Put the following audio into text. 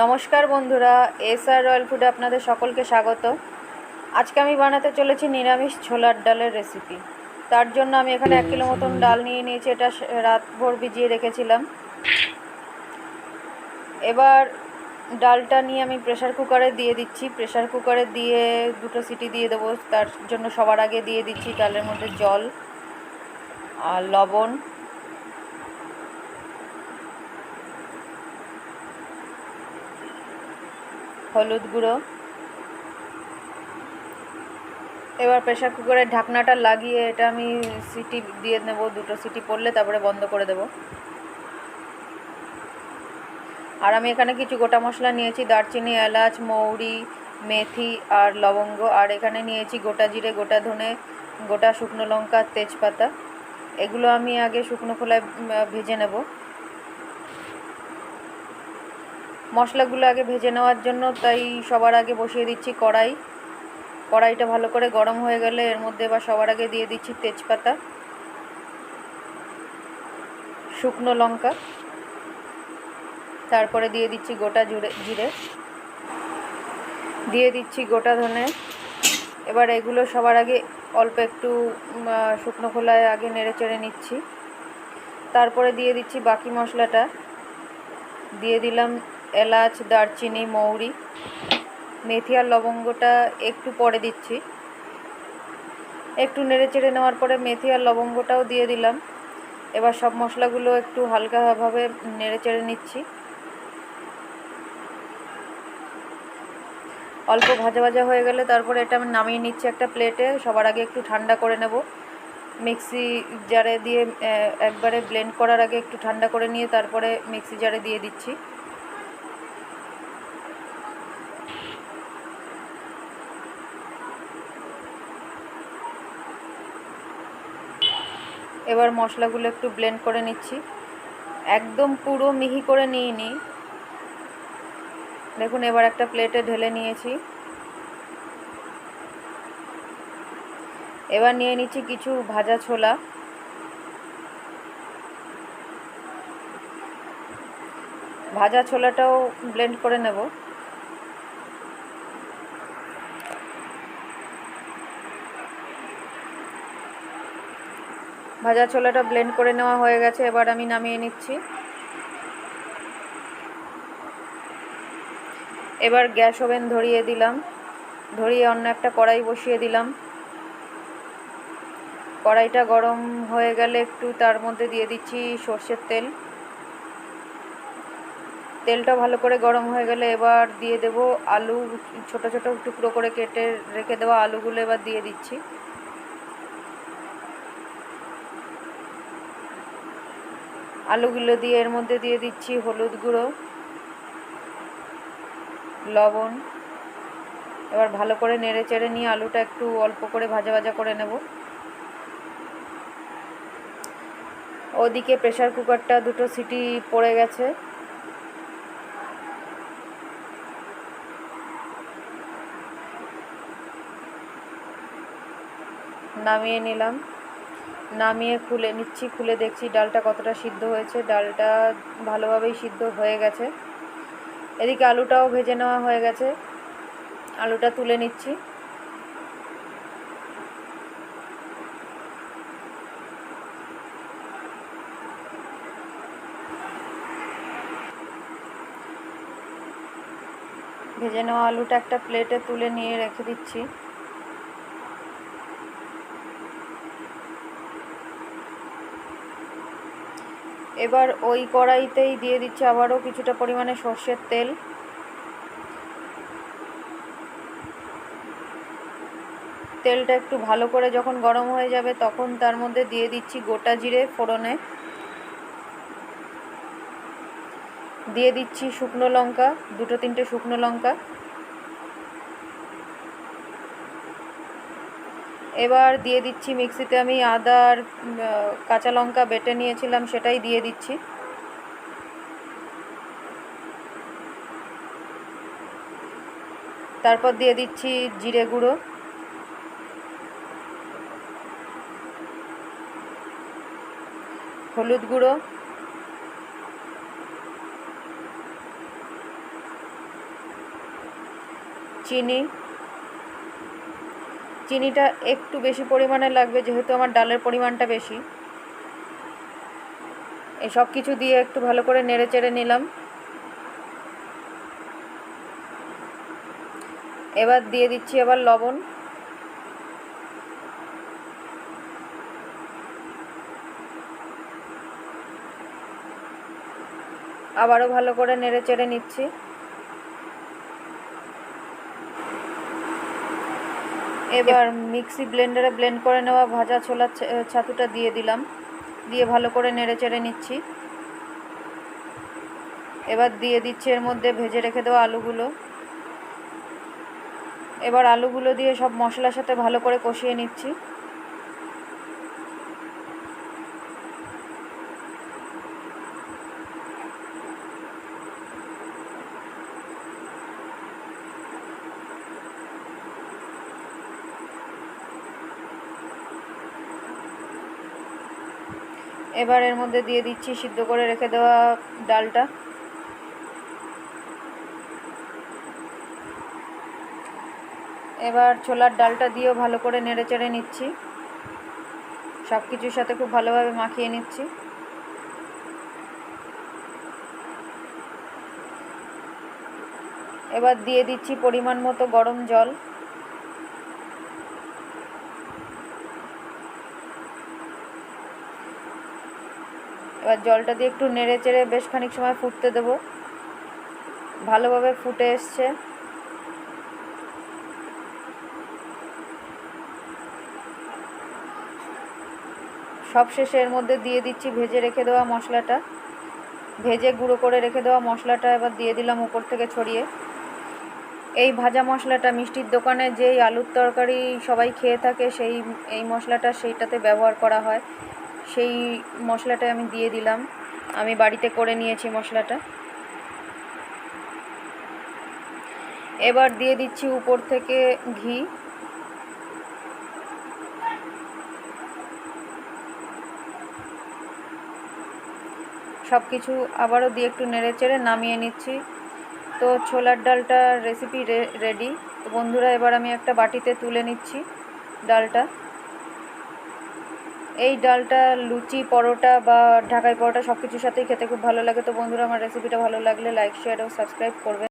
নমস্কার বন্ধুরা, SR royal ফুডে আপনাদের সকলকে স্বাগত। আজকে আমি বানাতে চলেছি নিরামিষ ছোলার ডালের রেসিপি। তার জন্য আমি এখানে 1 কিলো মতন ডাল নিয়ে নিয়েছি। এটা রাতভর ভিজিয়ে রেখেছিলাম। এবার ডালটা নিয়ে আমি প্রেসার কুকারে দিয়ে দিচ্ছি। প্রেসার কুকারে দিয়ে 2টো সিটি দিয়ে দেবো। তার জন্য সবার আগে দিয়ে দিচ্ছি ডালের মধ্যে জল আর লবণ, হলুদ গুঁড়ো। এবার প্রেসার কুকারের ঢাকনাটা লাগিয়ে এটা আমি সিটি দিয়ে নেব। 2টো সিটি পড়লে তারপরে বন্ধ করে দেব। আর আমি এখানে কিছু গোটা মশলা নিয়েছি, দারচিনি, এলাচ, মৌরি, মেথি আর লবঙ্গ। আর এখানে নিয়েছি গোটা জিরে, গোটা ধনে, গোটা শুকনো লঙ্কা, তেজপাতা। এগুলো আমি আগে শুকনো খোলায় ভেজে নেব। মশলাগুলো আগে ভেজে নেওয়ার জন্য তাই সবার আগে বসিয়ে দিচ্ছি কড়াই। কড়াইটা ভালো করে গরম হয়ে গেলে এর মধ্যে এবার সবার আগে দিয়ে দিচ্ছি তেজপাতা, শুকনো লঙ্কা, তারপরে দিয়ে দিচ্ছি গোটা জিরে, দিয়ে দিচ্ছি গোটা ধনে। এবার এগুলো সবার আগে অল্প একটু শুকনো খোলায় আগে নেড়ে চেড়ে নিচ্ছি। তারপরে দিয়ে দিচ্ছি বাকি মশলাটা। দিয়ে দিলাম এলাচ, দারচিনি, মৌরি, মেথি আর লবঙ্গটা একটু পরে দিচ্ছি। একটু নেড়ে চেড়ে নেওয়ার পরে মেথি আর লবঙ্গটাও দিয়ে দিলাম। এবার সব মশলাগুলো একটু হালকাভাবে নেড়ে চেড়ে নিচ্ছি। অল্প ভাজা ভাজা হয়ে গেলে তারপরে এটা আমি নামিয়ে নিচ্ছি একটা প্লেটে। সবার আগে একটু ঠান্ডা করে নেব। মিক্সি জারে দিয়ে একবারে ব্লেন্ড করার আগে একটু ঠান্ডা করে নিয়ে তারপরে মিক্সি জারে দিয়ে দিচ্ছি। এবার মশলাগুলো একটু ব্লেন্ড করে নিচ্ছি। একদম পুরো মিহি করে নিইনি। দেখুন, এবার একটা প্লেটে ঢেলে নিয়েছি। এবার নিয়ে নিচ্ছি কিছু ভাজা ছোলা। ভাজা ছোলাটাও ব্লেন্ড করে নেব। ভাজা ছোলাটা ব্লেন্ড করে নেওয়া হয়ে গেছে। এবার আমি নামিয়ে নিচ্ছি। এবার গ্যাস ওভেন ধরিয়ে দিলাম। ধরিয়ে অন্য একটা কড়াই বসিয়ে দিলাম। কড়াইটা গরম হয়ে গেলে একটু তার মধ্যে দিয়ে দিচ্ছি সর্ষের তেল। তেলটা ভালো করে গরম হয়ে গেলে এবার দিয়ে দেব আলু। ছোট ছোট টুকরো করে কেটে রেখে দেওয়া আলুগুলো এবার দিয়ে দিচ্ছি। আলুগুলো দিয়ে এর মধ্যে দিয়ে দিচ্ছি হলুদ গুঁড়ো, লবণ। এবার ভালো করে নেড়ে চেড়ে নিয়ে আলুটা একটু অল্প করে ভাজা ভাজা করে নেব। ওদিকে প্রেসার কুকারটা 2টো সিটি পড়ে গেছে। নামিয়ে নিলাম। নামিয়ে খুলে নিচ্ছি। খুলে দেখছি ডালটা কতটা সিদ্ধ হয়েছে। ডালটা ভালোভাবেই সিদ্ধ হয়ে গেছে। এদিকে আলুটাও ভেজে নেওয়া হয়ে গেছে। আলুটা তুলে নিচ্ছি। ভেজে নেওয়া আলুটা একটা প্লেটে তুলে নিয়ে রেখে দিচ্ছি। এবার ওই কড়াইতেই দিয়ে দিচ্ছি আবারও কিছুটা পরিমাণে সর্ষের তেল। তেলটা একটু ভালো করে যখন গরম হয়ে যাবে তখন তার মধ্যে দিয়ে দিচ্ছি গোটা জিরে ফোড়নে। দিয়ে দিচ্ছি শুকনো লঙ্কা, 2-3টে শুকনো লঙ্কা। এবার দিয়ে দিচ্ছি মিক্সিতে আমি আদা আর কাঁচা লঙ্কা বেটে নিয়েছিলাম, সেটাই দিয়ে দিচ্ছি। তারপর দিয়ে দিচ্ছি জিরে গুঁড়ো, হলুদ গুঁড়ো, চিনিটা একটু বেশি পরিমাণে লাগবে, যেহেতু আমার ডালের পরিমাণটা বেশি। এই সব কিছু দিয়ে একটু ভালো করে নেড়ে চেড়ে নিলাম। এবার দিয়ে দিচ্ছি আবার লবণ। আবারও ভালো করে নেড়ে চেড়ে নিচ্ছি। এবার মিক্সি ব্লেন্ডারে ব্লেন্ড করে নেওয়া ভাজা ছোলার ছাতুটা দিয়ে দিলাম, দিয়ে ভালো করে নেড়ে চেড়ে নিচ্ছি। এবার দিয়ে দিচ্ছি এর মধ্যে ভেজে রেখে দেওয়া আলুগুলো। এবার আলুগুলো দিয়ে সব মশলার সাথে ভালো করে কষিয়ে নিচ্ছি। এবার এর মধ্যে দিয়ে দিচ্ছি সিদ্ধ করে রেখে দেওয়া ডালটা। এবার ছোলার ডালটা দিয়েও ভালো করে নেড়ে চেড়ে নিচ্ছি, সব কিছুর সাথে খুব ভালোভাবে মাখিয়ে নিচ্ছি। এবার দিয়ে দিচ্ছি পরিমাণ মতো গরম জল। এবার জলটা দিয়ে একটু নেড়ে চেড়ে বেশ খানিক সময় ফুটতে দেব। ভালোভাবে ফুটে এসছে। সবশেষে এর মধ্যে দিয়ে দিচ্ছি ভেজে রেখে দেওয়া মশলাটা। ভেজে গুঁড়ো করে রেখে দেওয়া মশলাটা এবার দিয়ে দিলাম উপর থেকে ছড়িয়ে। এই ভাজা মশলাটা মিষ্টির দোকানে যেই আলুর তরকারি সবাই খেয়ে থাকে, এই মশলাটা সেইটাতে ব্যবহার করা হয়। সেই মশলাটা আমি দিয়ে দিলাম। আমি বাড়িতে করে নিয়েছি মশলাটা। এবার দিয়ে দিচ্ছি উপর থেকে ঘি। সব কিছু আবারও দিয়ে একটু নেড়ে চেড়ে নামিয়ে নিচ্ছি। তো ছোলার ডালটার রেসিপি রেডি। তো বন্ধুরা, এবার আমি একটা বাটিতে তুলে নিচ্ছি ডালটা। এই ডালটা লুচি, পরোটা বা ঢাকাই পরোটা সব কিছুর সাথেই খেতে খুব ভালো লাগে। তো বন্ধুরা, আমার রেসিপিটা ভালো লাগলে লাইক, শেয়ার ও সাবস্ক্রাইব করবেন।